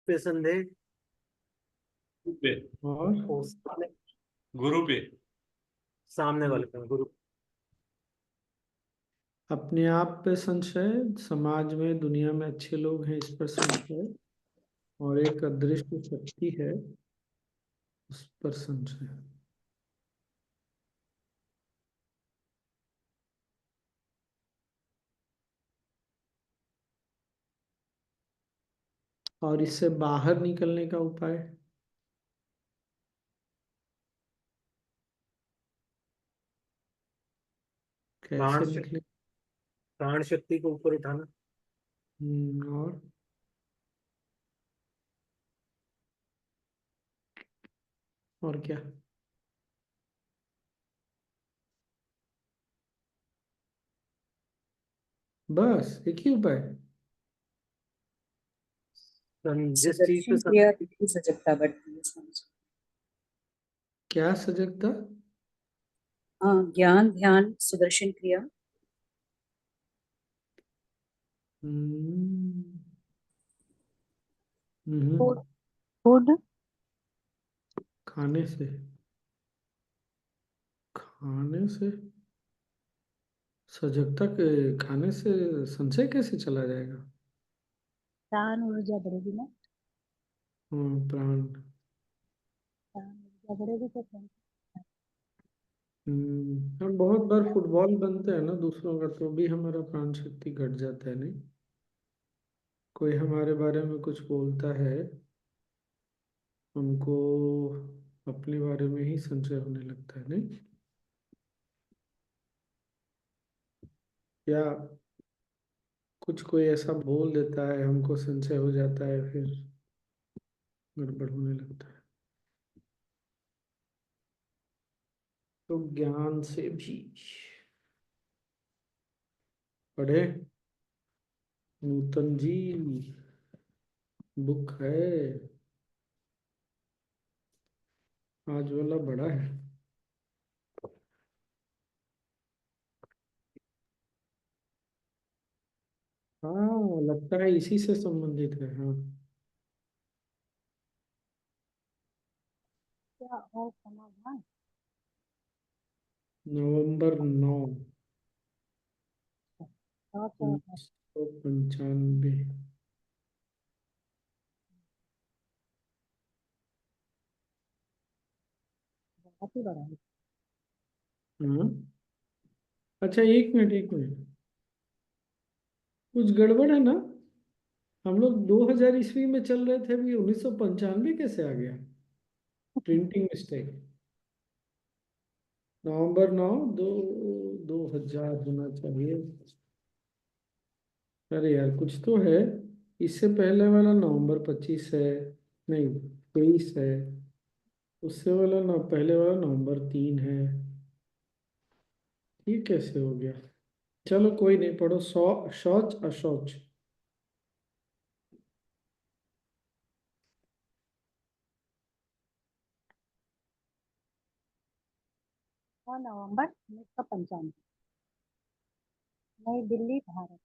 पे संदेह। पे। और ओ, सामने गुरु पे। सामने वाले पे गुरु। अपने आप पे संशय, समाज में दुनिया में अच्छे लोग हैं इस पर संशय, और एक अदृश्य शक्ति है उस पर संशय। और इससे बाहर निकलने का उपाय? प्राण कैसे शक्ति, निकले? प्राण शक्ति को ऊपर उठाना। और क्या? बस एक ही उपाय? जिस चीज पे सुदर्शन क्रिया की सजगता बढ़ती है समझ। क्या सजगता? ज्ञान ध्यान सुदर्शन क्रिया। हम्म, फूड। हम्म, फूड। खाने से? खाने से सजगता के? खाने से संशय कैसे चला जाएगा? प्राण ऊर्जा बढ़ेगी ना। हाँ, प्राण। प्राण ऊर्जा बढ़ेगी तो प्राण। हम बहुत बार फुटबॉल बनते हैं ना दूसरों का, तो भी हमारा प्राण शक्ति घट जाता है, नहीं? कोई हमारे बारे में कुछ बोलता है, हमको अपने बारे में ही संशय होने लगता है, नहीं? या कुछ कोई ऐसा बोल देता है, हमको संशय हो जाता है, फिर गड़बड़ होने लगता है। तो ज्ञान से भी पढ़े। नूतन जी, बुक है आज वाला, बड़ा है। हाँ, लगता है इसी से संबंधित है। हाँ, क्या और समाधान? November 9, और क्या होता है? 1995। बहुत ही बड़ा है। हाँ, अच्छा, एक मिनट एक मिनट, कुछ गड़बड़ है ना? हम लोग 2000 ईस्वी में चल रहे थे, अभी 1995 कैसे आ गया? Printing mistake. November 9, 2000 होना चाहिए। अरे यार, कुछ तो है। इससे पहले वाला November 25 है। नहीं, 23 है। उससे वाला ना, पहले वाला November 3 है। ये कैसे हो गया? चलो कोई नहीं, पढ़ो। शौच अशौच। और नवंबर 1995। नई दिल्ली भारत।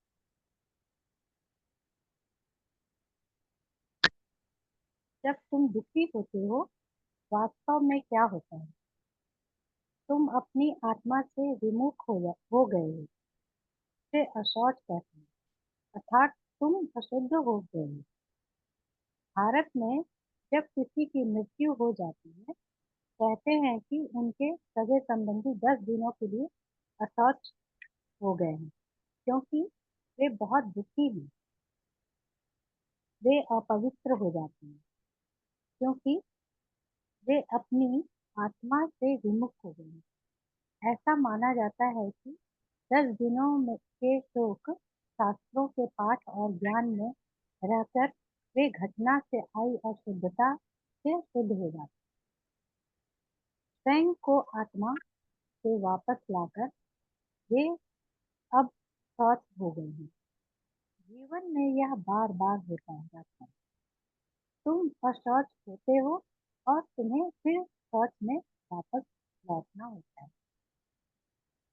जब तुम दुखी होते हो वास्तव में क्या होता है? तुम अपनी आत्मा से विमुख हो गए हो। इसे अशौच कहते हैं, अर्थात तुम अशुद्ध हो गए हो। भारत में जब किसी की मृत्यु हो जाती है कहते हैं कि उनके सगे संबंधी 10 दिनों के लिए अशौच हो गए हैं, क्योंकि वे बहुत दुखी हैं। वे अपवित्र हो जाते हैं क्योंकि वे अपनी आत्मा से विमुख हो गए हैं। ऐसा माना जाता है कि 10 दिनों के शोक शास्त्रों के पाठ और ज्ञान में रहकर वे घटना से आई अशुद्धता से शुद्ध हो जाते। स्वयं को आत्मा से वापस लाकर वे अब शौच हो गए हैं। जीवन में यह बार बार होता रहता है। तुम अशौच होते हो और तुम्हें फिर शौच में वापस लौटना होता है।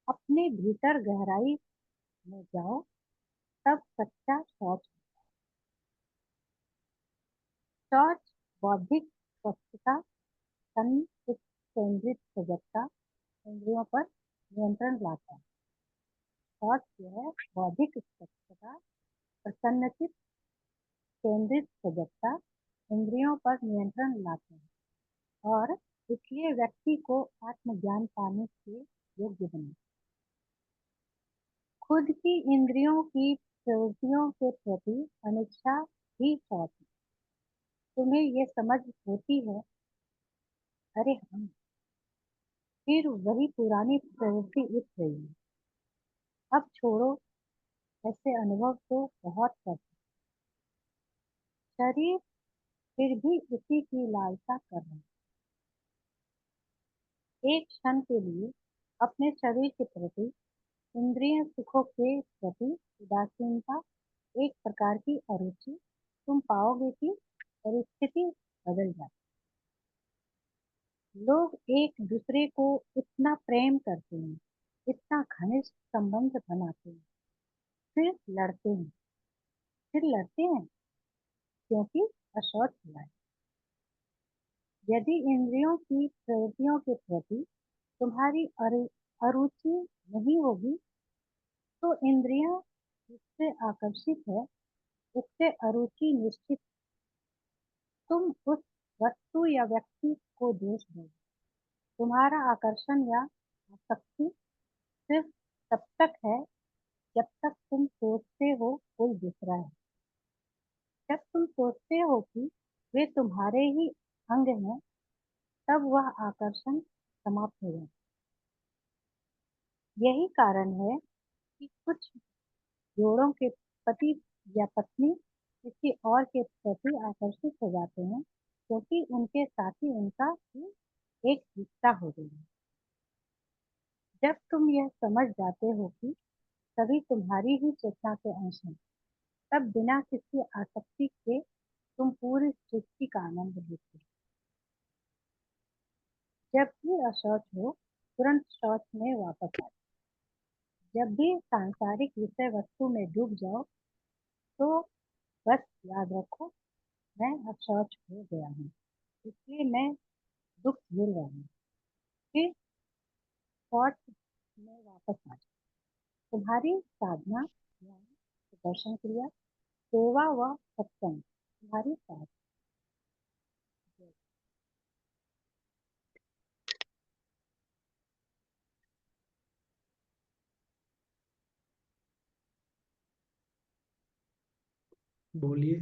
अपने भीतर गहराई में जाओ, तब सच्चा शौच। शौच बौद्धिक स्वच्छता, तन केंद्रित सजगता, इंद्रियों पर नियंत्रण लाता है। शौच जो है बौद्धिक स्वच्छता, प्रसन्नचित, केंद्रित सजगता, इंद्रियों पर नियंत्रण लाते हैं और इसलिए व्यक्ति को आत्मज्ञान पाने के योग्य बनाते हैं। खुद की इंद्रियों की प्रवृत्तियों के प्रति अनिच्छा भी शौच है। तुम्हें ये समझ होती है, अरे हम फिर वही पुरानी प्रवृत्ति उठ रही है, अब छोड़ो, ऐसे अनुभव तो बहुत करते। शरीर फिर भी उसी की लालसा कर रहा है। एक क्षण के लिए अपने शरीर के प्रति, इंद्रिय सुखों के प्रति उदासीनता, एक प्रकार की अरुचि, तुम पाओगे कि परिस्थिति बदल जाती। लोग एक दूसरे को इतना प्रेम करते हैं, इतना घनिष्ठ संबंध बनाते हैं, फिर लड़ते हैं, क्योंकि अशौच हुआ है। यदि इंद्रियों की प्रवृत्तियों के प्रति तुम्हारी अरुचि नहीं होगी, तो इंद्रियां जिससे आकर्षित है, उससे अरुचि निश्चित। तुम उस वस्तु या व्यक्ति को दोष दोगे। तुम्हारा आकर्षण या आसक्ति सिर्फ तब तक है जब तक तुम सोचते हो कोई दूसरा है। जब तुम सोचते हो कि वे तुम्हारे ही अंग हैं, तब वह आकर्षण समाप्त हो जाता है। यही कारण है कि कुछ जोड़ों के पति या पत्नी किसी और के प्रति आकर्षित हो जाते हैं, क्योंकि उनके साथी उनका ही एक हिस्सा हो गए हैं। जब तुम यह समझ जाते हो कि सभी तुम्हारी ही चेतना के अंश हैं, तब बिना किसी आसक्ति के तुम पूरी सृष्टि का आनंद लेते हो। जब भी अशौच हो, तुरंत शौच में वापस आ जाओ। जब भी सांसारिक विषय वस्तु में डूब जाओ, तो बस याद रखो, मैं अशौच हो गया हूँ, इसलिए मैं दुख झेल रहा हूँ। फिर शौच में वापस आ जाओ। तुम्हारी साधना, ध्यान, सुदर्शन क्रिया, सेवा व सत्संग तुम्हारी साथ। बोलिए।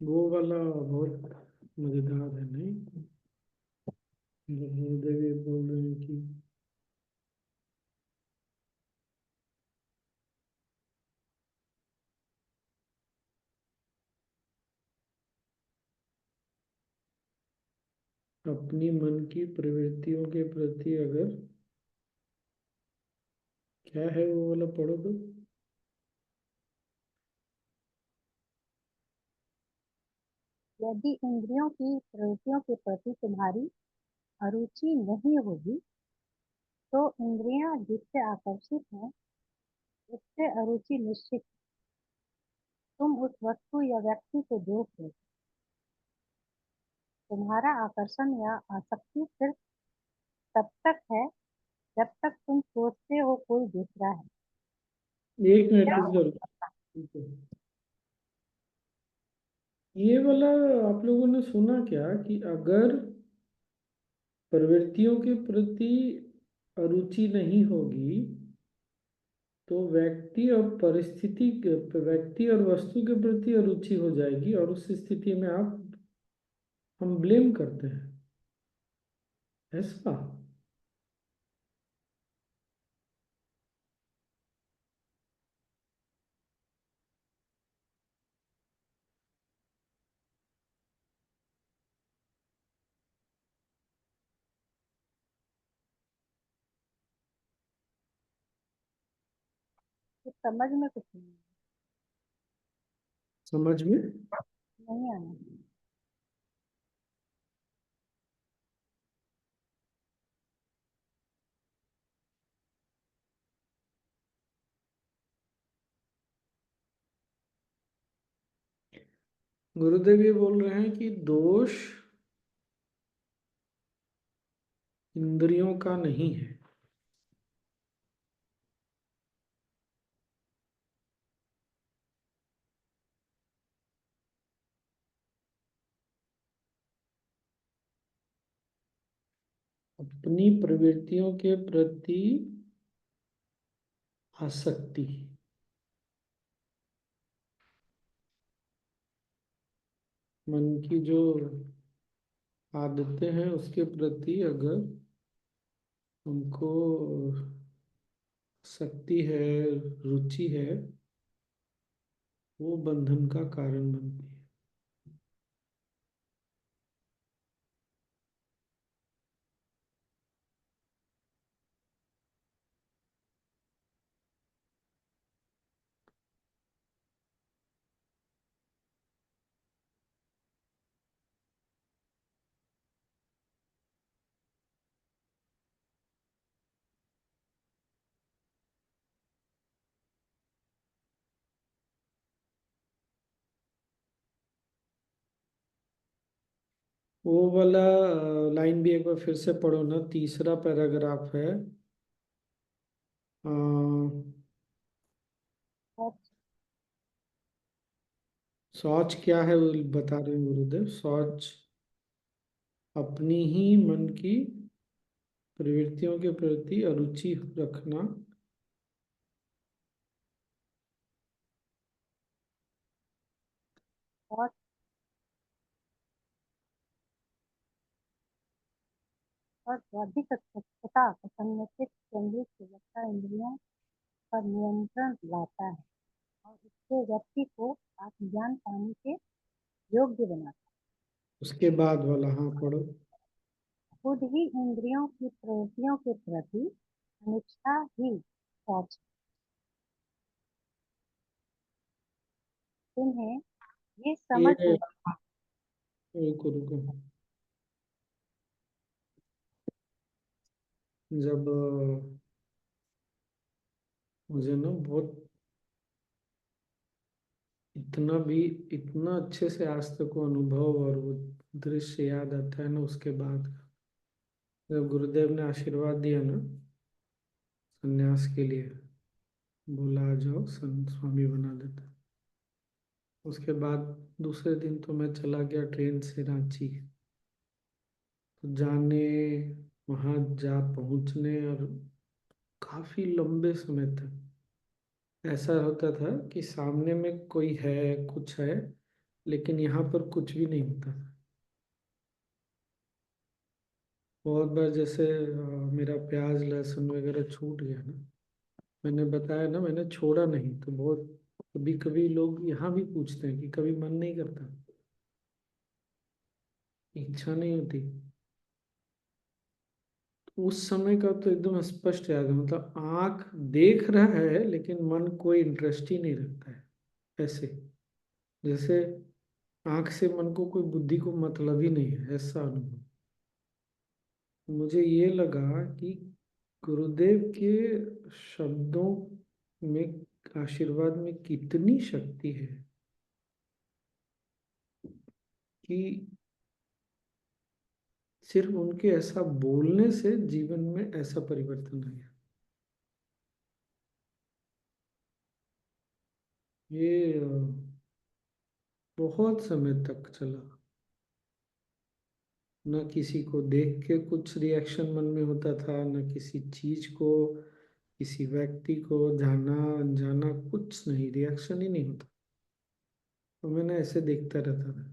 वो वाला बहुत मजेदार है नहीं, गुरुदेव ये बोल रहे हैं कि अपनी मन की प्रवृत्तियों के प्रति अगर, क्या है वो वाला पढ़ो तो। यदि इंद्रियों की प्रवृत्तियों के प्रति तुम्हारी अरुचि नहीं होगी, तो इंद्रियां जिससे आकर्षित हैं, उससे अरुचि निश्चित। तुम उस वस्तु या व्यक्ति को दोष दो। तुम्हारा आकर्षण या आसक्ति सिर्फ तब तक है जब तक तुम सोचते हो कोई दूसरा है। एक मिनट रुक जाओ, रुक जाओ। ये वाला आप लोगों ने सुना क्या कि अगर प्रवृत्तियों के प्रति अरुचि नहीं होगी, तो व्यक्ति और परिस्थिति व्यक्ति और वस्तु के प्रति अरुचि हो जाएगी, और उस स्थिति में हम ब्लेम करते हैं ऐसा। तो समझ में कुछ समझ में नहीं आया। गुरुदेव ये बोल रहे हैं कि दोष इंद्रियों का नहीं है। अपनी प्रवृत्तियों के प्रति आसक्ति, मन की जो आदतें हैं उसके प्रति अगर हमको शक्ति है, रुचि है, वो बंधन का कारण बनती है। वो वाला लाइन भी एक बार फिर से पढ़ो ना, तीसरा पैराग्राफ है। अ, और शौच क्या है वो बता रहे हैं गुरुदेव। शौच अपनी ही मन की प्रवृत्तियों के प्रति अरुचि रखना, और और बौद्धिक तथा संयमित केंद्रित सुरक्षा इंद्रियों पर नियंत्रण लाता है और इससे व्यक्ति को आत्मज्ञान पाने के योग्य बनाता उसके बाद वाला हाँ पढ़ो। है। खुद ही इंद्रियों की प्रवृत्तियों के प्रति अनिच्छा ही शौच है। इन्हें ये समझ ये लेना रुको रुको, जब मुझे ना बहुत इतना अच्छे से आज तक वो अनुभव और वो दृश्य याद आता है ना, उसके बाद जब गुरुदेव ने आशीर्वाद दिया ना सन्यास के लिए, बोला आ जाओ संत स्वामी बना देता, उसके बाद दूसरे दिन तो मैं चला गया ट्रेन से रांची। तो जाने, वहाँ जा पहुँचने और काफी लंबे समय तक ऐसा होता था कि सामने में कोई है, कुछ है, लेकिन यहाँ पर कुछ भी नहीं होता था। बहुत बार जैसे मेरा प्याज लहसुन वगैरह छूट गया ना, मैंने बताया ना मैंने छोड़ा नहीं, तो बहुत कभी कभी लोग यहाँ भी पूछते हैं कि कभी मन नहीं करता, इच्छा नहीं होती। उस समय का तो एकदम स्पष्ट याद है, मतलब आंख देख रहा है लेकिन मन कोई इंटरेस्ट ही नहीं रखता है। ऐसे जैसे आंख से मन को कोई बुद्धि को मतलब ही नहीं है, ऐसा अनुभव। मुझे ये लगा कि गुरुदेव के शब्दों में, आशीर्वाद में कितनी शक्ति है कि सिर्फ उनके ऐसा बोलने से जीवन में ऐसा परिवर्तन आया। ये बहुत समय तक चला। न किसी को देख के कुछ रिएक्शन मन में होता था, न किसी चीज को, किसी व्यक्ति को जाना अनजाना कुछ नहीं, रिएक्शन ही नहीं होता। तो मैंने ऐसे देखता रहता था।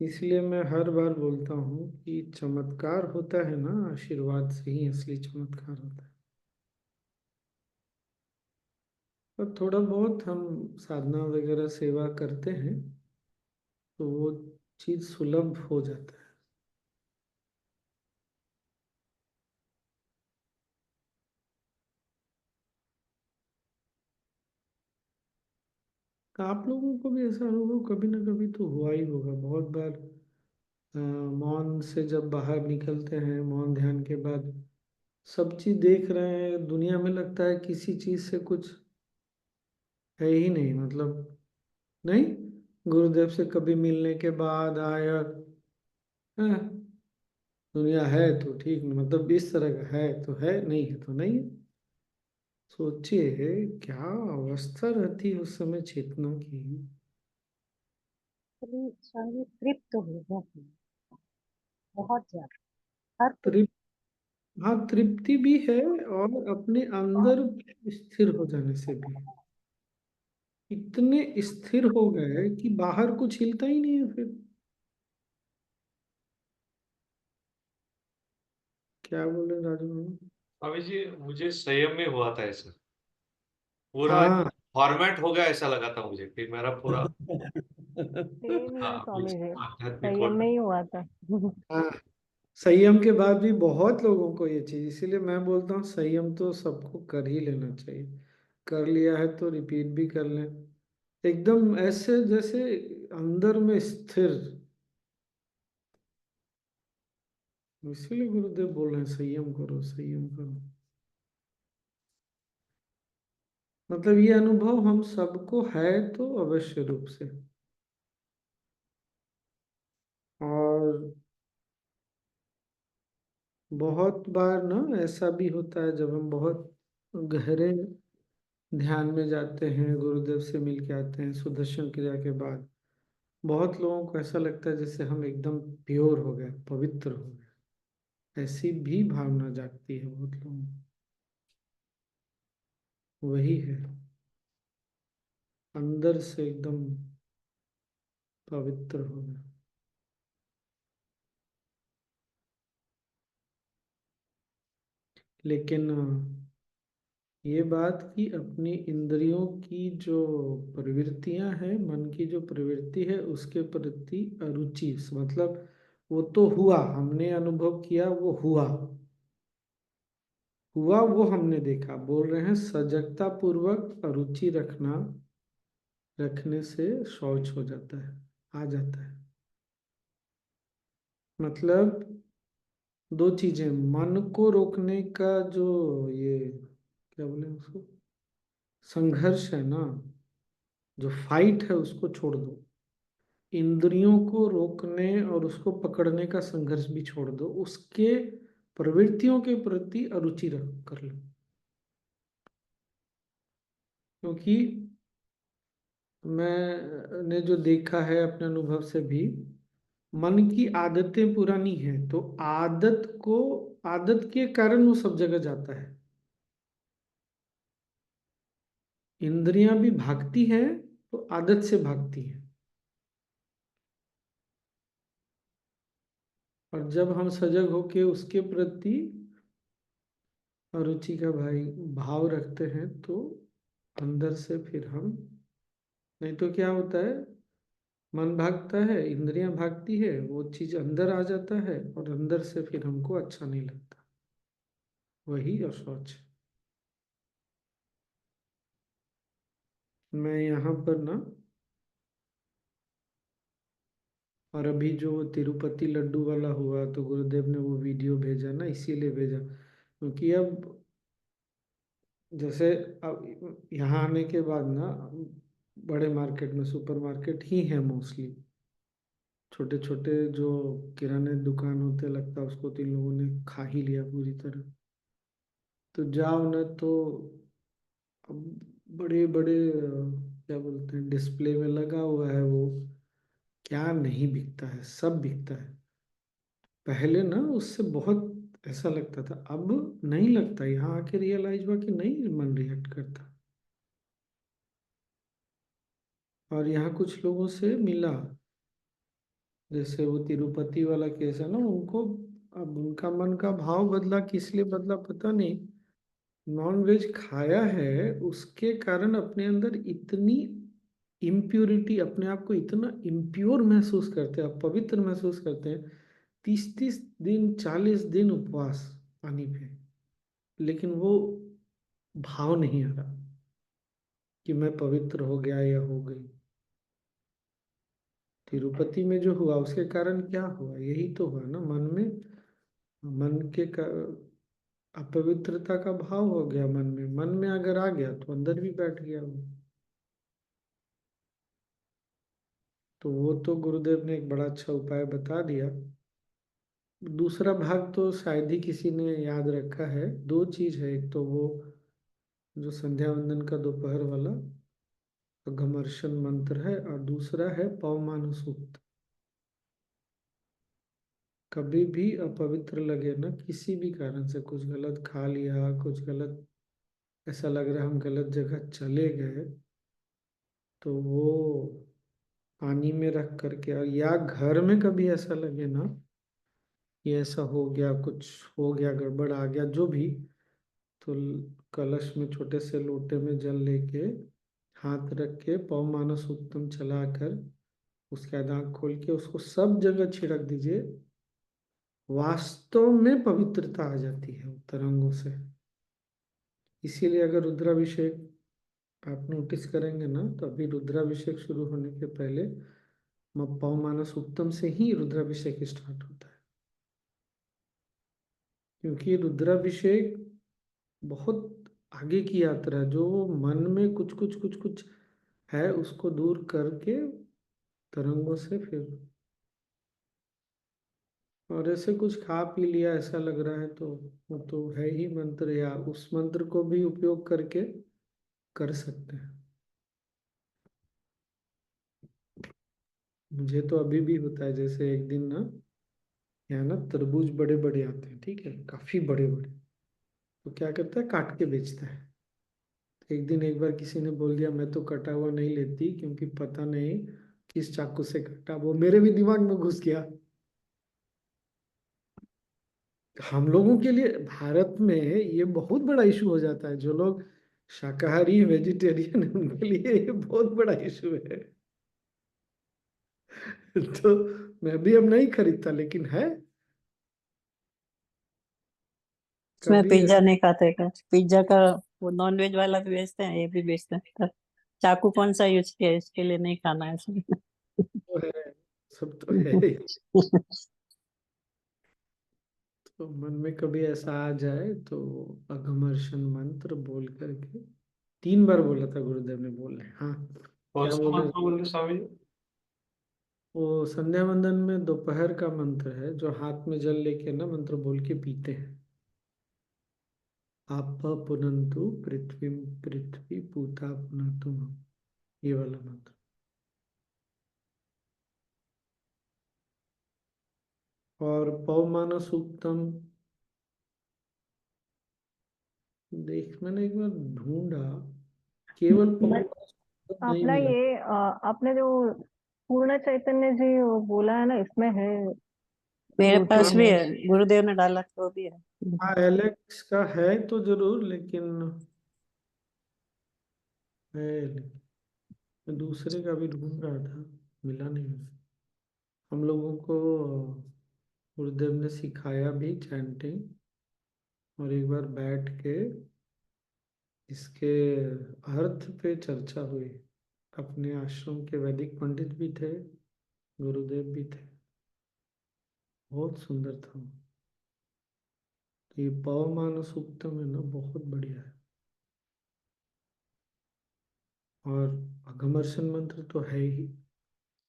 इसलिए मैं हर बार बोलता हूँ कि चमत्कार होता है ना, आशीर्वाद से ही असली चमत्कार होता है। और थोड़ा बहुत हम साधना वगैरह सेवा करते हैं तो वो चीज़ सुलभ हो जाता है। आप लोगों को भी ऐसा अनुभव कभी ना कभी तो हुआ ही होगा। बहुत बार मौन से जब बाहर निकलते हैं, मौन ध्यान के बाद सब चीज देख रहे हैं, दुनिया में लगता है किसी चीज से कुछ है ही नहीं, मतलब नहीं, गुरुदेव से कभी मिलने के बाद आया, हाँ, दुनिया है तो ठीक, मतलब इस तरह का है तो है, नहीं है तो नहीं है। सोचिए क्या अवस्था रहती है उस समय चेतना की। एक्चुअली स्वामी जी तृप्त हो गया था, बहुत ज्यादा, हर कुछ। तृप्त, हाँ तृप्ति भी है, और अपने अंदर स्थिर हो जाने से भी इतने स्थिर हो गए कि बाहर कुछ हिलता ही नहीं है फिर। क्या बोले राजू बाबू? अभी जी मुझे संयम में हुआ था ऐसा, पूरा हाँ। फॉर्मेट हो गया ऐसा लगा था मुझे कि मेरा पूरा, सेम ही है हाँ, स्वामी जी, आध्यात्मिक संयम में ही हुआ था। हाँ, संयम के बाद भी बहुत लोगों को ये चीज, इसीलिए मैं बोलता हूँ संयम तो सबको कर ही लेना चाहिए। कर लिया है तो रिपीट भी कर लें, एकदम ऐसे जैसे अंदर में स्थिर। इसीलिए गुरुदेव बोल रहे हैं संयम करो, संयम करो। मतलब ये अनुभव हम सबको है तो अवश्य रूप से। और बहुत बार ना ऐसा भी होता है जब हम बहुत गहरे ध्यान में जाते हैं, गुरुदेव से मिल के आते हैं सुदर्शन क्रिया के बाद, बहुत लोगों को ऐसा लगता है जैसे हम एकदम प्योर हो गए, पवित्र हो गए। ऐसी भी भावना जागती है बहुत लोगों में। वही है, अंदर से एकदम पवित्र हो गए। लेकिन ये बात कि अपनी इंद्रियों की जो प्रवृत्तियां हैं, मन की जो प्रवृत्ति है उसके प्रति अरुचि, मतलब वो तो हुआ, हमने अनुभव किया, वो हुआ, हुआ वो हमने देखा, बोल रहे हैं सजगता पूर्वक अरुचि रखना, रखने से शौच हो जाता है, आ जाता है। मतलब दो चीजें, मन को रोकने का जो ये क्या बोले उसको, संघर्ष है ना, जो फाइट है उसको छोड़ दो। इंद्रियों को रोकने और उसको पकड़ने का संघर्ष भी छोड़ दो, उसके प्रवृत्तियों के प्रति अरुचि रख कर लो। क्योंकि मैंने जो देखा है अपने अनुभव से भी, मन की आदतें पुरानी हैं तो आदत के कारण वो सब जगह जाता है। इंद्रियां भी भागती हैं तो आदत से भागती हैं। और जब हम सजग होके उसके प्रति रुचि का भाव रखते हैं तो अंदर से फिर हम, नहीं तो क्या होता है, मन भागता है, इंद्रियां भागती है, वो चीज अंदर आ जाता है और अंदर से फिर हमको अच्छा नहीं लगता। वही असोच। मैं यहाँ पर ना, और अभी जो तिरुपति लड्डू वाला हुआ तो गुरुदेव ने वो वीडियो भेजा ना, इसीलिए भेजा क्योंकि अब जैसे अब यहाँ आने के बाद ना, बड़े मार्केट में, सुपर मार्केट ही है मोस्टली, छोटे छोटे जो किराने दुकान होते, लगता है उसको तो इन लोगों ने खा ही लिया पूरी तरह। तो जाओ ना तो अब बड़े बड़े क्या बोलते हैं, डिस्प्ले में लगा हुआ है वो, क्या नहीं बिकता है, सब बिकता है। पहले ना उससे बहुत ऐसा लगता था, अब नहीं लगता, यहाँ आके रियलाइज हुआ कि नहीं मन रिएक्ट करता। और यहाँ कुछ लोगों से मिला, जैसे वो तिरुपति वाला केस है ना, उनको अब उनका मन का भाव बदला, किस लिए बदला पता नहीं। नॉन वेज खाया है उसके कारण अपने अंदर इतनी इम्प्योरिटी, अपने आप को इतना इम्प्योर महसूस करते हैं, पवित्र महसूस करते हैं, 30-30 दिन 40 दिन उपवास पानी पे, लेकिन वो भाव नहीं आ रहा कि मैं पवित्र हो गया या हो गई। तिरुपति में जो हुआ उसके कारण क्या हुआ, यही तो हुआ ना, मन में, मन के अपवित्रता का भाव हो गया मन में, मन में अगर आ गया तो अंदर भी बैठ गया वो। तो वो तो गुरुदेव ने एक बड़ा अच्छा उपाय बता दिया। दूसरा भाग तो शायद ही किसी ने याद रखा है। दो चीज है, एक तो वो जो संध्या वंदन का दोपहर वाला अघमर्षण मंत्र है, और दूसरा है पवमान सूक्त। कभी भी अपवित्र लगे ना, किसी भी कारण से कुछ गलत खा लिया, कुछ गलत ऐसा लग रहा है हम गलत जगह चले गए, तो वो पानी में रख करके, और या घर में कभी ऐसा लगे ना ये ऐसा हो गया, कुछ हो गया, गड़बड़ आ गया, जो भी, तो कलश में छोटे से लोटे में जल लेके हाथ रख के पवमानस उत्तम चलाकर उसके बाद आँख खोल के उसको सब जगह छिड़क दीजिए। वास्तव में पवित्रता आ जाती है तरंगों से। इसीलिए अगर रुद्राभिषेक आप नोटिस करेंगे ना, तो अभी रुद्राभिषेक शुरू होने के पहले पवमानस उत्तम से ही रुद्राभिषेक स्टार्ट होता है, क्योंकि रुद्राभिषेक बहुत आगे की यात्रा है। जो मन में कुछ है उसको दूर करके तरंगों से फिर, और ऐसे कुछ खा पी लिया ऐसा लग रहा है तो वो तो है ही मंत्र, या उस मंत्र को भी उपयोग करके कर सकते हैं। मुझे तो अभी भी होता है, जैसे एक दिन ना यहाँ ना तरबूज बड़े बड़े आते हैं, ठीक है, काफी बड़े बड़े, तो क्या करता है काट के बेचता है। एक दिन एक बार किसी ने बोल दिया मैं तो कटा हुआ नहीं लेती, क्योंकि पता नहीं किस चाकू से काटा। वो मेरे भी दिमाग में घुस गया। हम लोगों के लिए भारत में ये बहुत बड़ा इशू हो जाता है। जो लोग शाकाहारी वेजिटेरियन है उनके लिए ये बहुत बड़ा इशू है। तो मैं भी अब नहीं खरीदता, लेकिन है इसमें कभी पिज्जा नहीं खाते क्या? पिज्जा का वो नॉन वेज वाला भी बेचते हैं, ये भी बेचते हैं, तो चाकू कौन सा यूज किया है? इसके लिए नहीं खाना है इसमें। तो है, सब तो है। तो मन में कभी ऐसा आ जाए तो अघमर्षण मंत्र बोल करके 3 बार बोला था गुरुदेव ने, बोल रहे हाँ। कौन क्या सा बोल रहे? मंत्र बोले स्वामी जी? वो संध्या वंदन में दोपहर का मंत्र है, जो हाथ में जल लेके ना मंत्र बोल के पीते हैं। आप पुनंतु पृथ्वी पृथ्वी पूता पुनंतु, ये वाला मंत्र। और पवमान सूक्तम देख, मैंने एक बार ढूंढा, केवल पवमान सूक्तम नहीं अपना मिला। ये आपने जो पूर्ण चैतन्य जी वो बोला है ना, इसमें है। मेरे पास भी है, गुरुदेव ने डाला तो भी है। हाँ एलेक्स का है तो जरूर, लेकिन है, मैं दूसरे का भी ढूंढ रहा था, मिला नहीं। हम लोगों को गुरुदेव ने सिखाया भी चैंटिंग, और एक बार बैठ के इसके अर्थ पे चर्चा हुई। अपने आश्रम के वैदिक पंडित भी थे, गुरुदेव भी थे, बहुत सुंदर था। तो ये पवमान सूक्तम है ना, बहुत बढ़िया है। और अघमर्षण मंत्र तो है ही।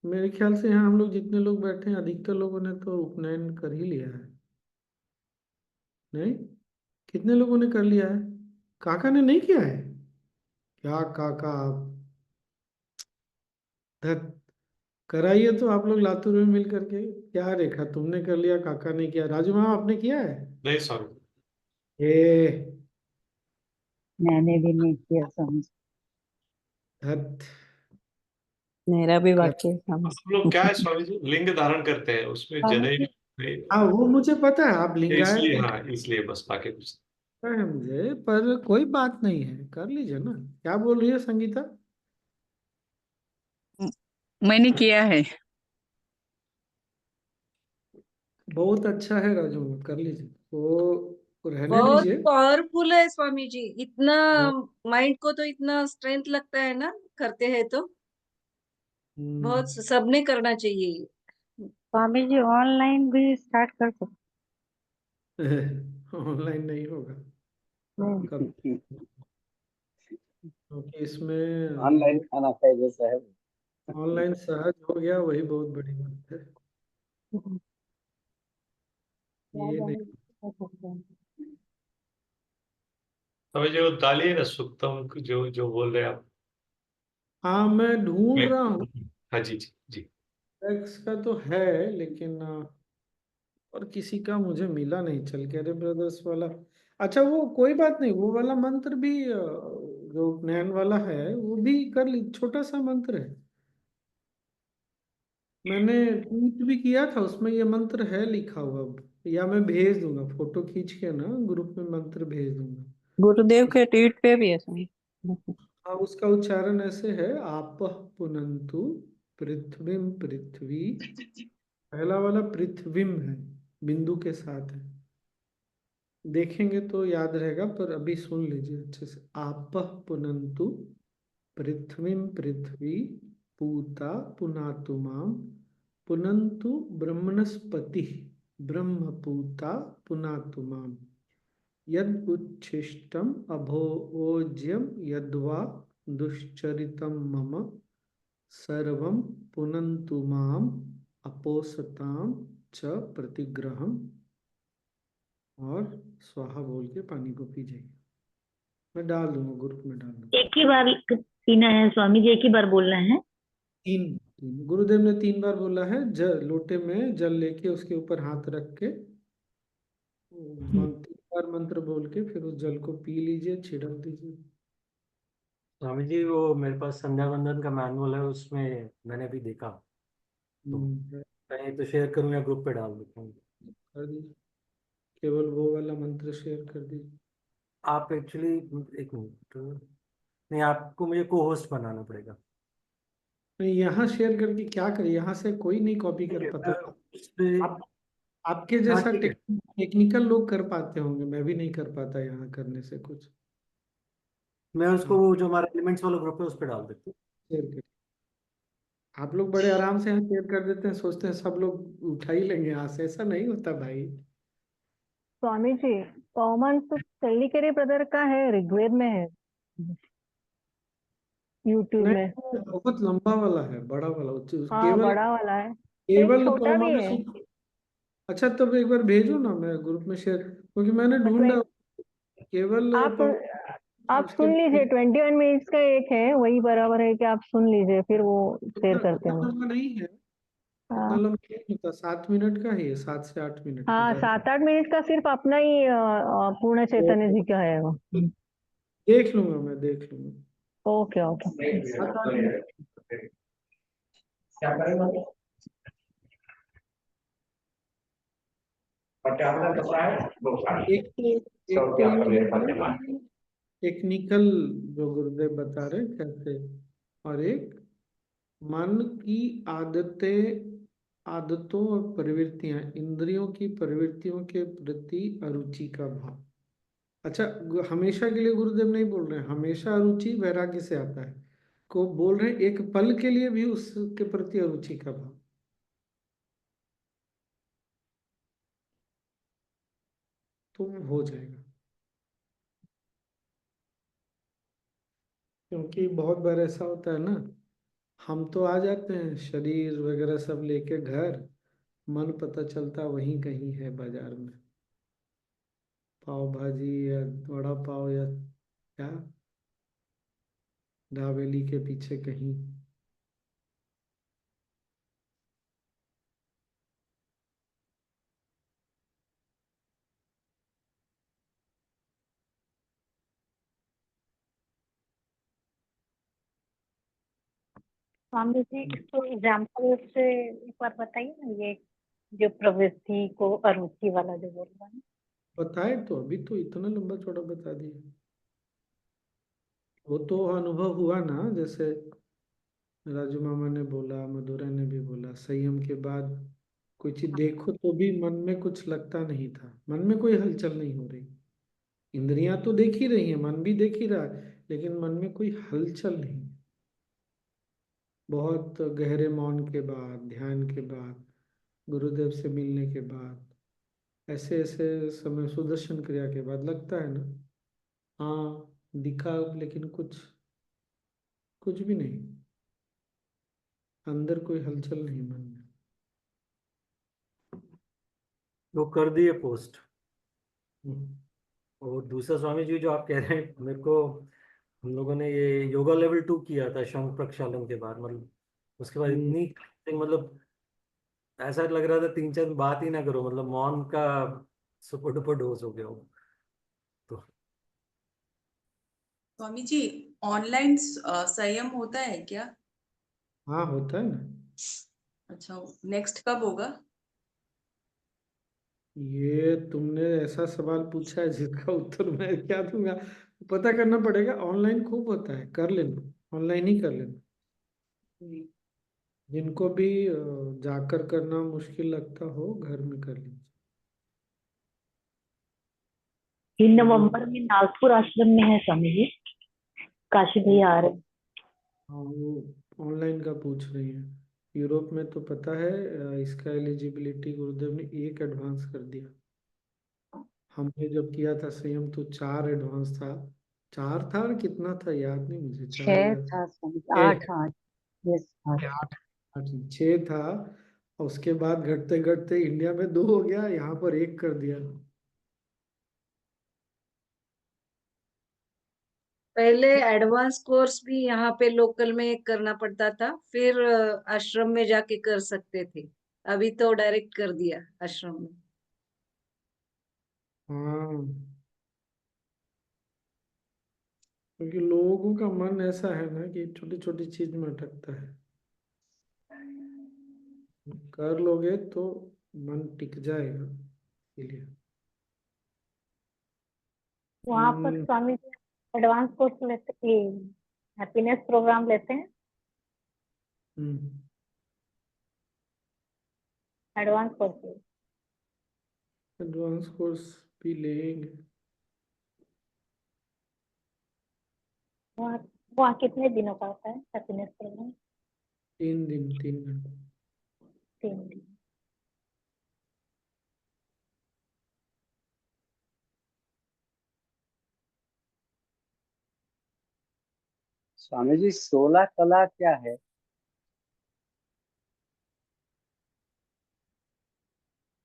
मेरे ख्याल से यहाँ हम लोग जितने लोग बैठे हैं, अधिकतर लोगों ने तो उपनयन कर ही लिया है, नहीं? कितने लोगों ने कर लिया है? काका ने नहीं किया है? क्या काका आप, धत, कराइए तो आप लोग लातूर में मिल करके। क्या रेखा, तुमने कर लिया, काका ने किया, राजू मामा आपने किया है? नहीं स्वामी। ए मैंने भी नहीं किया समझ। धत, मेरा भी कर। वाक्य समझ। हम लोग क्या है स्वामी जी, लिंग धारण करते हैं, उसमें स्वामी जनेऊ जी, नहीं। हाँ वो मुझे पता है, आप लिंगायत इसलिए हैं, हाँ, इसलिए बस, बाकी कुछ पता है मुझे, पर कोई बात नहीं है, कर लीजिए ना। क्या बोल रही है संगीता? मैंने किया है। बहुत अच्छा है राजू, कर लीजिए वो, रहने बहुत दीजिए। पावरफुल है स्वामी जी, इतना बहुत। माइंड को तो इतना स्ट्रेंथ लगता है ना, करते हैं तो। बहुत हम्म। सबने करना चाहिए। स्वामी जी ऑनलाइन भी स्टार्ट कर सकते ऑनलाइन नहीं होगा कब, हैं। क्योंकि इसमें ऑनलाइन खाना खाए जैसा है। ऑनलाइन सहज हो गया, वही बहुत बड़ी बात है। याद ये आने नहीं। कर सकते हैं। हमें जो डालिए ना सुक्तम, जो जो बोल रहे हैं आप। हाँ, मैं ढूंढ रहा हूँ। हाँ जी जी जी। एक्स का तो है, लेकिन और किसी का मुझे मिला नहीं चल के, अरे ब्रदर्स वाला। अच्छा, वो कोई बात नहीं, वो वाला मंत्र भी जो उपनयन वाला है वो भी कर ली, छोटा सा मंत्र है। मैंने ट्वीट भी किया था, उसमें ये मंत्र है लिखा हुआ। या मैं भेज दूंगा फोटो खींच के ना, ग्रुप में मंत्र भेज दूंगा। गुरुदेव के ट्वीट पे भी है इसमें। हाँ, उसका उच्चारण ऐसे है, आपः पुनन्तु पृथ्वीम पृथ्वी। पहला वाला पृथ्वीम है, बिंदु के साथ है। देखेंगे तो याद रहेगा, पर अभी सुन लीजिए अच्छे से। आपः पुनन्तु पृथ्वीम पृथ्वी पूता पुनातु माम पुनन्तु ब्रह्मणस्पति ब्रह्मपूता पुनातु माम यद उच्छिष्टम अभोज्यम यद्वा दुश्चरितम मम सर्वं पुनन्तु माम अपोसताम च प्रतिग्रहम। और स्वाहा बोल के पानी को पी जाइए। मैं डाल दूंगा, ग्रुप में डाल दूंगा। एक ही बार पीना है स्वामी जी, एक ही बार बोलना है? तीन तीन गुरुदेव ने 3 बार बोला है। जल लोटे में जल लेके उसके ऊपर हाथ रख के 3 बार मंत्र बोल के फिर उस जल को पी लीजिए, छिड़क दीजिए। स्वामी जी, वो मेरे पास संध्या वंदन का मैनुअल है, उसमें मैंने भी देखा। तो कर कहीं तो शेयर करूँ या ग्रुप पे डाल देता हूँ। दीजिए, केवल वो वाला मंत्र शेयर कर दीजिए। आप एक्चुअली, एक मिनट, नहीं, आपको मुझे को होस्ट बनाना पड़ेगा। नहीं, यहाँ शेयर करके क्या करें, यहाँ से कोई नहीं कॉपी ठीक कर है, पाता। उस पे। आप आपके हाँ, जैसा ठीक है। टेक्निकल लोग कर पाते होंगे, मैं भी नहीं कर पाता यहाँ करने से कुछ। मैं उसको, हाँ, वो जो हमारा एलिमेंट्स वाला ग्रुप है उस पे डाल देता हूँ। शेयर करिए। आप लोग बड़े आराम से यहाँ शेयर कर देते हैं, सोचते हैं सब लोग उठा ही लेंगे यहाँ से, ऐसा नहीं होता भाई। स्वामी जी, कॉमन तो तल्लीकेरे ब्रदर का है, ऋग्वेद में है, यूट्यूब नहीं, में। बहुत लंबा वाला है, बड़ा वाला, हाँ, केवल बड़ा वाला है। एक केवल छोटा भी कौमार है। अच्छा, तब एक बार भेजो ना, मैं ग्रुप में शेयर, क्योंकि मैंने ढूंढा केवल आप उसके सुन लीजिए, 21 मिनट्स का एक है, वही बराबर है कि आप सुन लीजिए, फिर वो शेयर उतना करते उतना हैं। लंबा नहीं है। उतना हाँ लंबा नहीं होता, 7 मिनट का ही है, 7 से 8 मिनट का, हाँ, ज्यादा। 7-8 मिनट का सिर्फ अपना ही पूर्ण चैतन्य जी का है वो। देख लूंगा, मैं देख लूंगा। Okay okay. 7 8 मिनट। एक तो ये हो गया टेक्निकल, जो गुरुदेव बता रहे हैं कैसे। और एक मन की आदतों और प्रवृत्तियां, इंद्रियों की प्रवृत्तियों के प्रति अरुचि का भाव। अच्छा, हमेशा के लिए गुरुदेव नहीं बोल रहे हैं, हमेशा अरुचि वैराग्य से आता है। को बोल रहे हैं एक पल के लिए भी उसके प्रति अरुचि का भाव, तो वो हो जाएगा। क्योंकि बहुत बार ऐसा होता है ना, हम तो आ जाते हैं शरीर वगैरह सब लेके घर, मन पता चलता वहीं कहीं है बाजार में, पाव भाजी या वड़ा पाव या क्या, दावेली के पीछे कहीं। स्वामी जी, इसको एग्जाम्पल से एक बार बताइए ना, ये जो प्रवृत्ति को अरुचि वाला जो बोल रहा है। बताए तो, अभी तो इतना लंबा चौड़ा बता दिया। वो तो अनुभव हुआ ना, जैसे राजू मामा ने बोला, मधुरा ने भी बोला, संयम के बाद कोई चीज देखो तो भी मन में कुछ लगता नहीं था, मन में कोई हलचल नहीं हो रही। इंद्रियां तो देख ही रही हैं, मन भी देख ही रहा है, लेकिन मन में कोई हलचल नहीं। बहुत गहरे मौन के बाद, ध्यान के बाद, गुरुदेव से मिलने के बाद, ऐसे ऐसे समय सुदर्शन क्रिया के बाद लगता है ना, हाँ दिखा, लेकिन कुछ कुछ भी नहीं। अंदर कोई हलचल नहीं मन में। वो कर दिए पोस्ट। हम्म। और दूसरा स्वामी जी जो आप कह रहे हैं, मेरे को हम लोगों ने ये योगा लेवल 2 किया था शंख प्रक्षालन के बाद, मतलब उसके बाद हम्म। इतनी मतलब ऐसा लग रहा था 3 4 बात ही ना करो, मतलब मौन का सुपर डुपर डोज हो गया वो तो। स्वामी जी, ऑनलाइन संयम होता है क्या? हाँ होता है ना। अच्छा, नेक्स्ट कब होगा? ये तुमने ऐसा सवाल पूछा है जिसका उत्तर मैं क्या दूंगा। पता करना पड़ेगा, ऑनलाइन खूब होता है, कर लेना, ऑनलाइन ही कर लेना। जिनको भी जाकर करना मुश्किल लगता हो घर में कर लीजिए। 3 नवंबर में नागपुर आश्रम में है स्वामी जी, काशी भैया आ रहे हैं। हाँ वो ऑनलाइन का पूछ रही है। यूरोप में तो पता है इसका एलिजिबिलिटी गुरुदेव ने 1 एडवांस कर दिया। हमने जब किया था संयम तो 4 एडवांस था। 4 था और कितना था याद नहीं मुझे, 4 6 याद। था स्वामी जी, 6 8 8। यस 8। 8 6 था। और उसके बाद घटते घटते इंडिया में 2 हो गया, यहाँ पर 1 कर दिया। पहले एडवांस कोर्स भी यहाँ पे लोकल में करना पड़ता था, फिर आश्रम में जाके कर सकते थे। अभी तो डायरेक्ट कर दिया आश्रम में। हाँ क्योंकि लोगों का मन ऐसा है ना कि छोटी छोटी चीज में अटकता है। कर लोगे तो मन टिक जाएगा, इसीलिए। वहाँ पर स्वामी जी एडवांस कोर्स लेते, हैप्पीनेस प्रोग्राम लेते हैं, हम्म। Advance course. एडवांस कोर्स भी लेंगे। वहाँ वहाँ कितने दिनों का होता है हैप्पीनेस प्रोग्राम? 3 दिन 3 घंटे। 3 दिन। स्वामी जी 16 कला क्या है?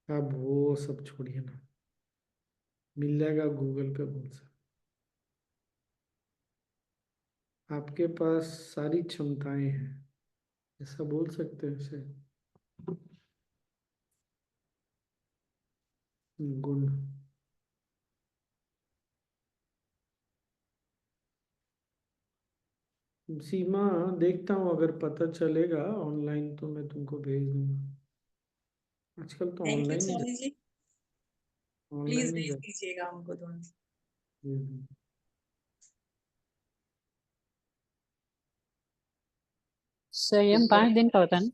अब वो सब छोड़िए ना, मिल जाएगा गूगल पे बोल सकते। आपके पास सारी क्षमताएं हैं, ऐसा बोल सकते हैं इसे, गुण। सीमा देखता हूँ, अगर पता चलेगा ऑनलाइन तो मैं तुमको भेज दूंगा। आजकल तो थैंक यू ऑनलाइन ही स्वामी जी, प्लीज ऑनलाइन ही भेज जा। दीजिएगा हमको थोड़ा सा। हम्म। संयम 5 दिन का होता है ना?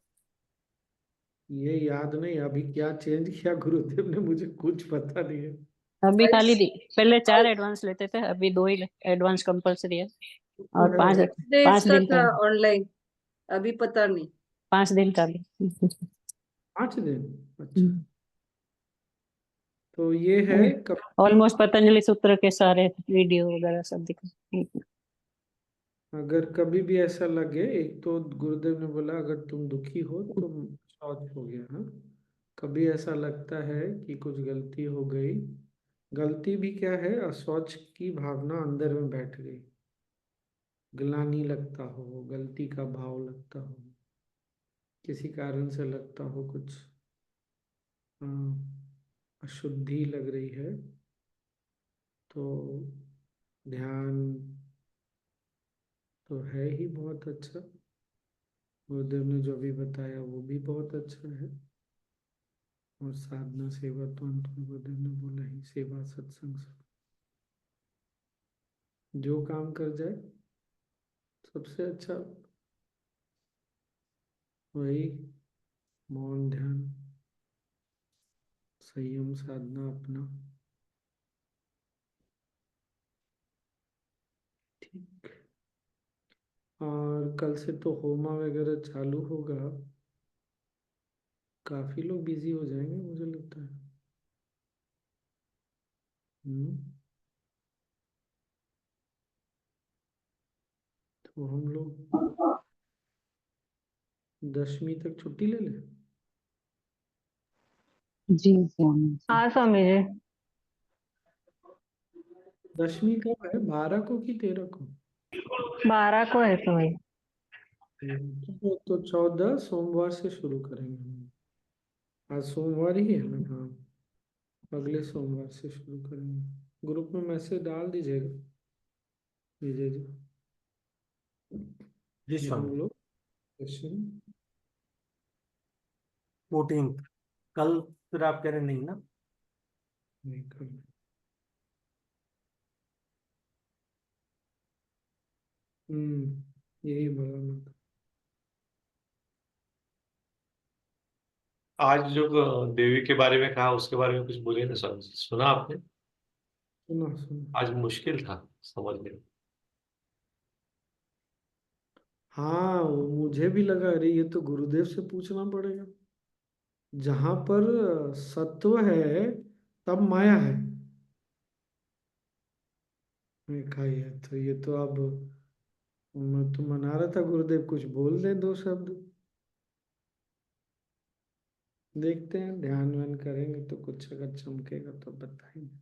ये याद नहीं अभी क्या चेंज किया गुरुदेव ने, मुझे कुछ पता नहीं है। अभी खाली 22 पहले 4 एडवांस लेते थे, अभी 2 ही एडवांस कंपलसरी है। तो और है 5 डेज 5 का दिन का था है। ऑनलाइन, अभी पता नहीं। 5 दिन का भी। 5 दिन। अच्छा तो ये है कब? ऑलमोस्ट पतंजलि सूत्र के सारे वीडियो वगैरह सब दिखा। अगर कभी भी ऐसा लगे, एक तो गुरुदेव ने बोला अगर तुम दुखी हो तो शौच हो गया। हाँ कभी ऐसा लगता है कि कुछ गलती हो गई, गलती भी क्या है, अशौच की भावना अंदर में बैठ गई, ग्लानि लगता हो, गलती का भाव लगता हो, किसी कारण से लगता हो कुछ अशुद्धि लग रही है, तो ध्यान तो है ही बहुत अच्छा। गुरुदेव ने जो भी बताया वो भी बहुत अच्छा है। और साधना सेवा तो अंत में गुरुदेव ने बोला ही, सेवा सत्संग सब जो काम कर जाए सबसे अच्छा वही, मौन ध्यान संयम साधना अपना। ठीक। और कल से तो होमा वगैरह चालू होगा, काफी लोग बिजी हो जाएंगे मुझे लगता है। हम्म। तो हम लोग 10वीं तक छुट्टी ले ले। जी स्वामी जी। हाँ स्वामी जी। 10वीं कब है, 12 को कि 13 को? 12 को है स्वामी जी। तो 14 सोमवार से शुरू करेंगे हम। आज सोमवार ही है ना? हाँ, अगले सोमवार से शुरू करेंगे। ग्रुप में मैसेज डाल दीजिएगा विजय जी। जी कि हम स्वामी। लोग सेशन 14 कल फिर आप कह रहे नहीं ना? नहीं कर। यही बोला मैं तो। आज जो देवी के बारे में कहा उसके बारे में कुछ बोले ना स्वामी जी, सुना आपने? सुना सुना। आज मुश्किल था समझने में। हाँ, वो मुझे भी लगा, अरे ये तो गुरुदेव से पूछना पड़ेगा। जहां पर सत्व है तब माया है। मैं कहा ये तो अब मैं तो मना रहा था गुरुदेव कुछ बोल दें 2 शब्द। देखते हैं, ध्यान व्यान करेंगे तो कुछ अगर चमकेगा तो बताएंगे।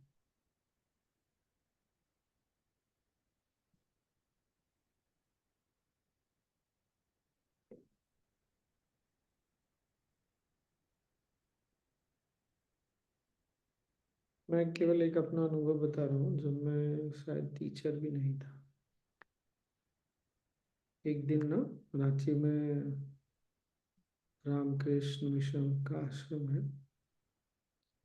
मैं केवल एक अपना अनुभव बता रहा हूँ जब मैं शायद टीचर भी नहीं था। एक दिन ना रांची में रामकृष्ण मिशन का आश्रम है,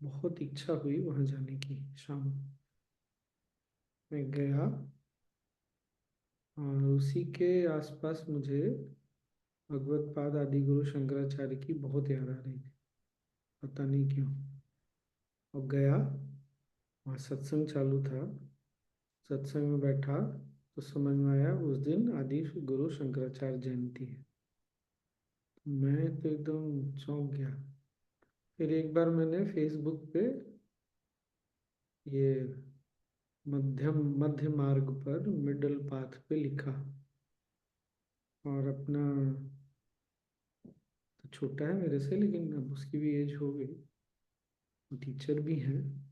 बहुत इच्छा हुई वहां जाने की। शाम में गया और उसी के आसपास मुझे भगवत पाद आदि गुरु शंकराचार्य की बहुत याद आ रही थी, पता नहीं क्यों। और गया, वहाँ सत्संग चालू था। सत्संग में बैठा तो समझ में आया उस दिन आदि गुरु शंकराचार्य जयंती है। मैं तो एकदम चौंक गया। फिर एक बार मैंने फेसबुक पे ये मध्य मार्ग पर मिडल पाथ पे लिखा, और अपना तो छोटा है मेरे से लेकिन अब उसकी भी एज हो गई, टीचर भी हैं।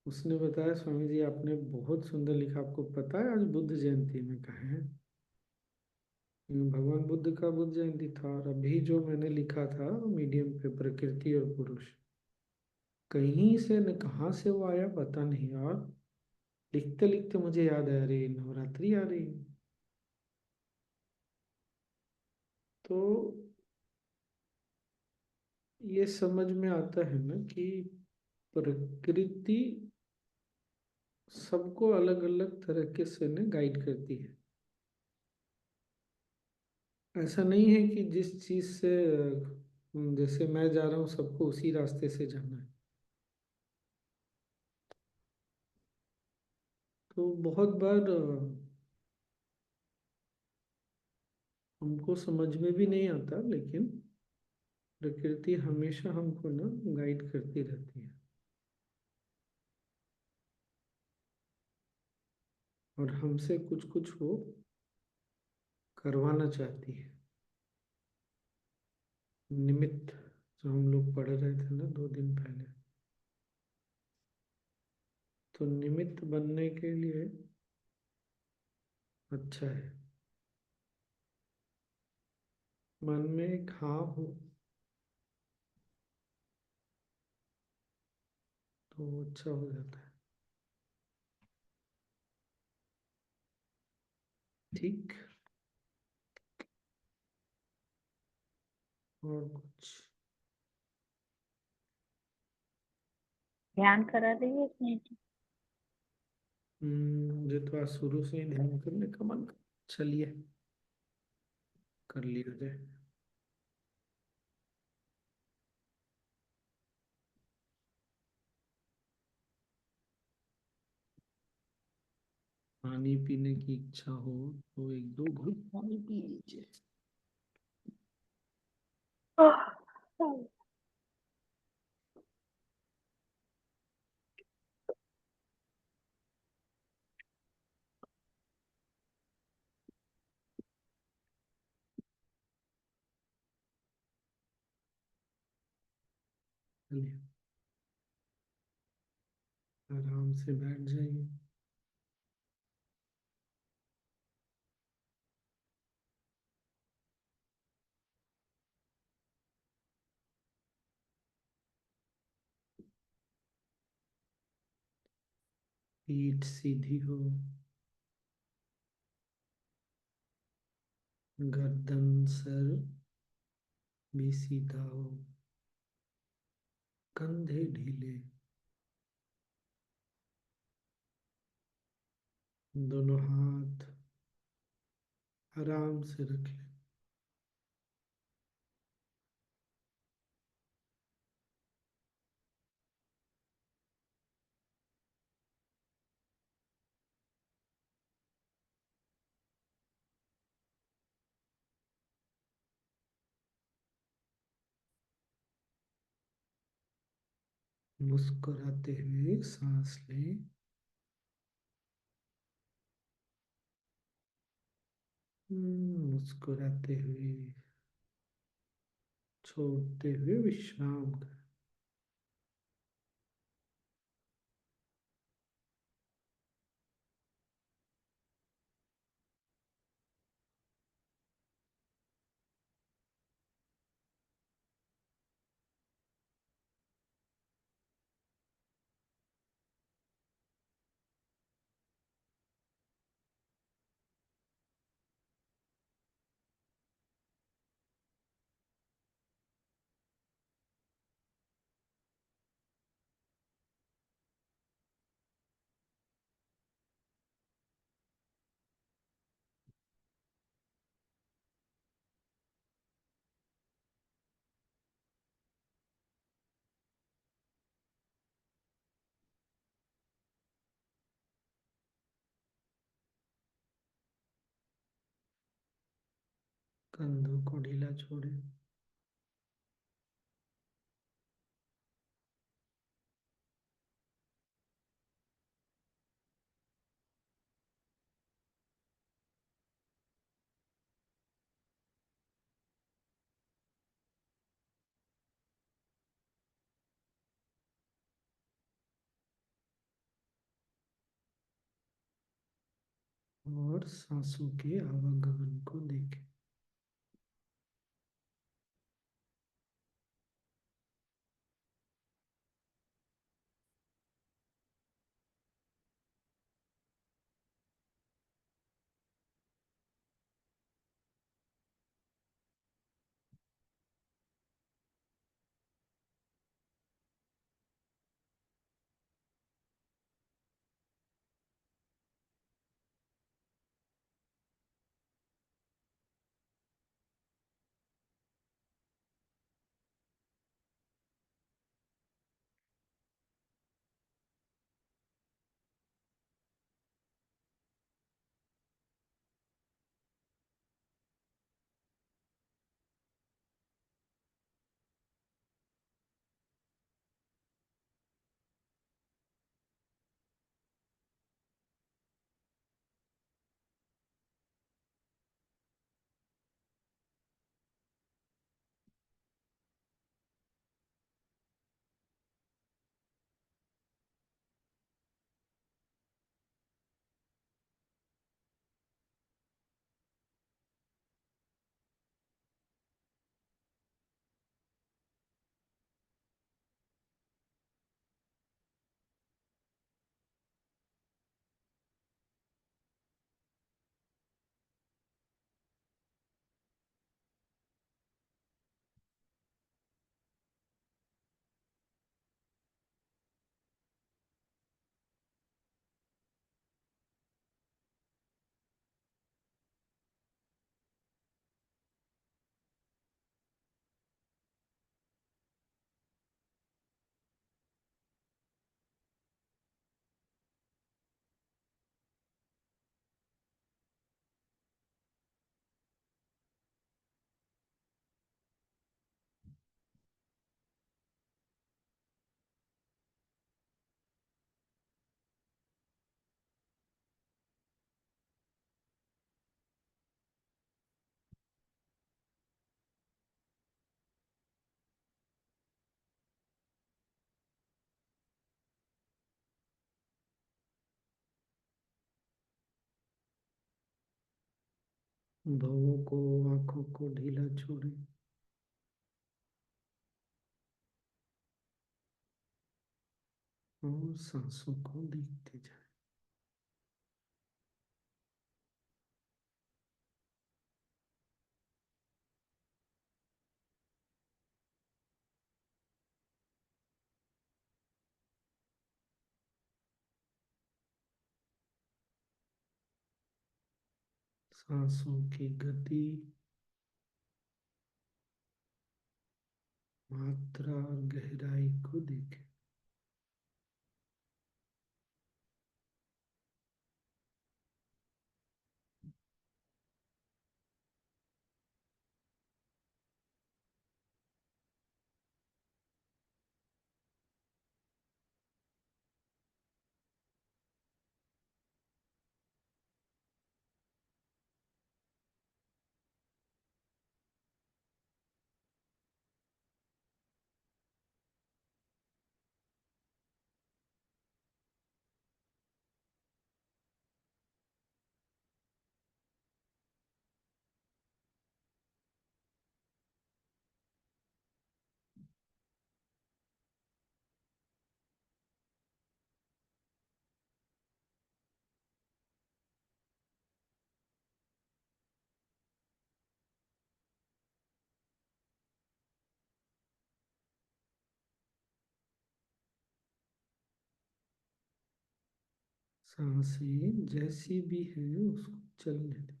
उसने बताया स्वामी जी आपने बहुत सुंदर लिखा, आपको पता है आज बुद्ध जयंती में कहा है? भगवान बुद्ध का बुद्ध जयंती था। और अभी जो मैंने लिखा था मीडियम पे प्रकृति और पुरुष, कहीं से न कहाँ से वो आया पता नहीं। और लिखते लिखते मुझे याद आया, अरे नवरात्रि आ रही है। तो ये समझ में आता है ना कि प्रकृति सबको अलग अलग तरीके से न गाइड करती है। ऐसा नहीं है कि जिस चीज से जैसे मैं जा रहा हूँ सबको उसी रास्ते से जाना है। तो बहुत बार हमको समझ में भी नहीं आता, लेकिन प्रकृति हमेशा हमको ना गाइड करती रहती है और हमसे कुछ कुछ वो करवाना चाहती है। निमित्त जो हम लोग पढ़ रहे थे ना 2 दिन पहले, तो निमित्त बनने के लिए अच्छा है। मन में एक हाँ हो तो अच्छा हो जाता है। ठीक। और कुछ ध्यान करा रही है इसमें। मुझे तो आज शुरू से ही ध्यान करने का मन कर, चलिए कर लिया जाए। पानी पीने की इच्छा हो तो 1-2 घूंट पानी पी लीजिए। चलिए आराम से बैठ जाइए। पीठ सीधी हो, गर्दन सर भी सीधा हो, कंधे ढीले, दोनों हाथ आराम से रख लें। मुस्कुराते हुए सांस लें। मुस्कुराते हुए छोड़ते हुए विश्राम करें। कंधों को ढीला छोड़ें। और सांसों के आवागमन को देखें। भवों को, आंखों को ढीला छोड़े और सांसों को देखते जाए। सांसों की गति, मात्रा और गहराई को देखें। सांसें जैसी भी है उसको चलने दें।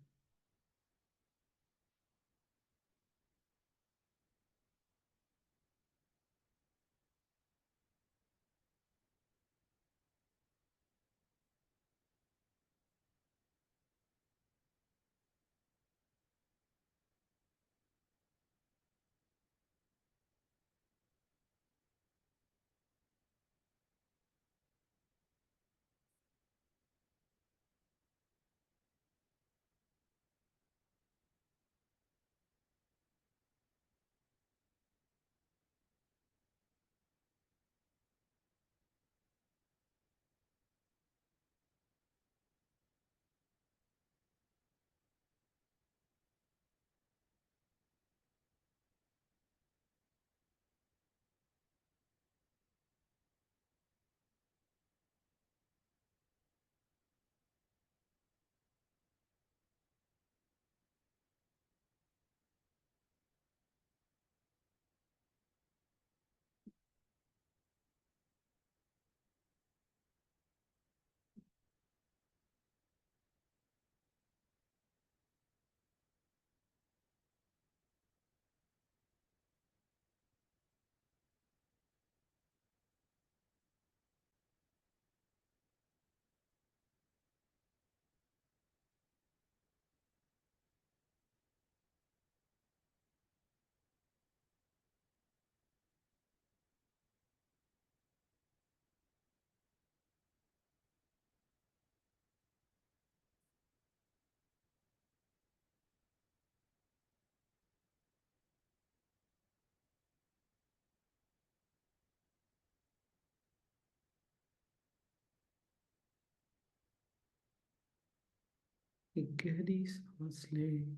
एक गहरी सांस लें,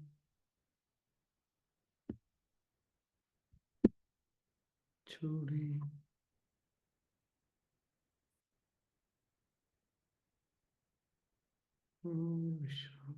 छोड़ें और विश्राम।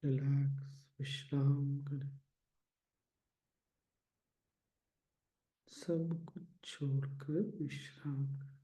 रिलैक्स, विश्राम करें, सब कुछ छोड़कर विश्राम करें।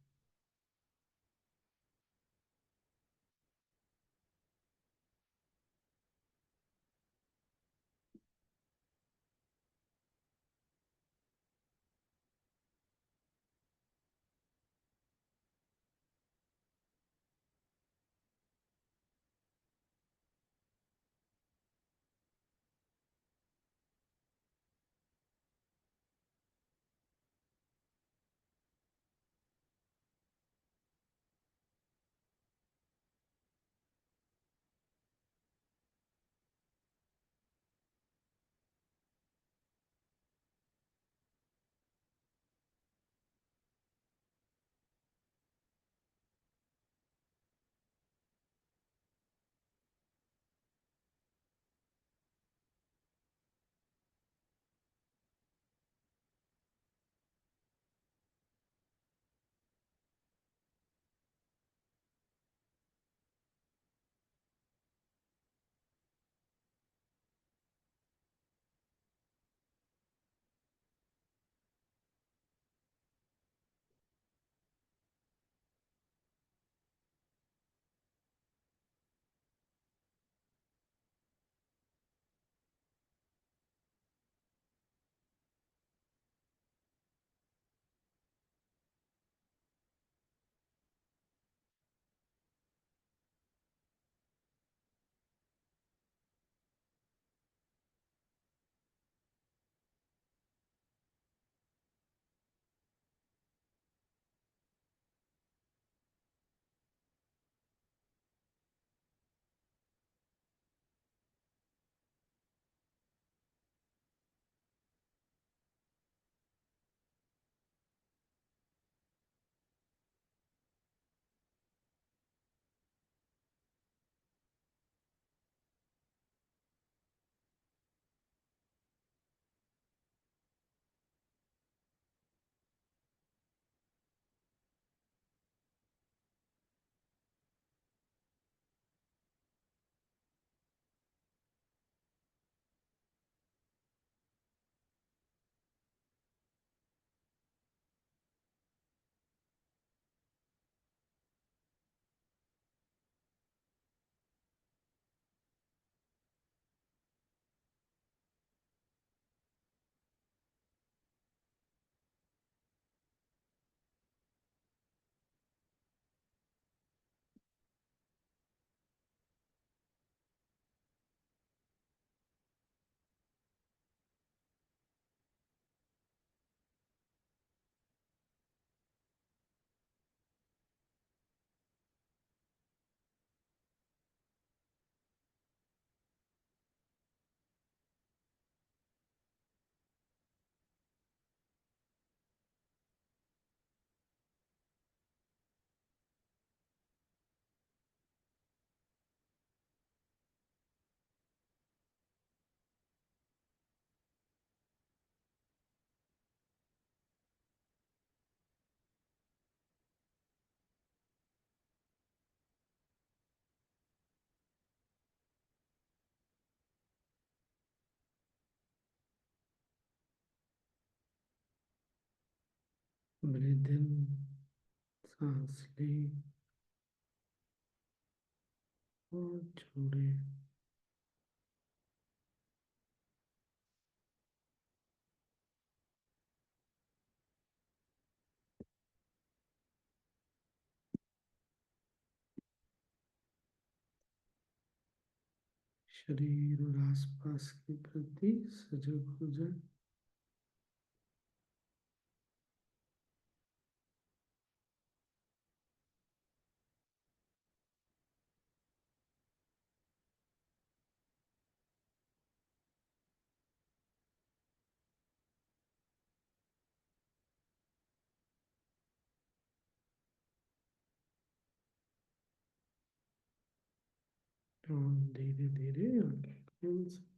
ब्रीथ इन, सांस लें और छोड़ें। शरीर और आसपास के प्रति सजग हो जाए। और धीरे धीरे आंखें खोल सकते हैं।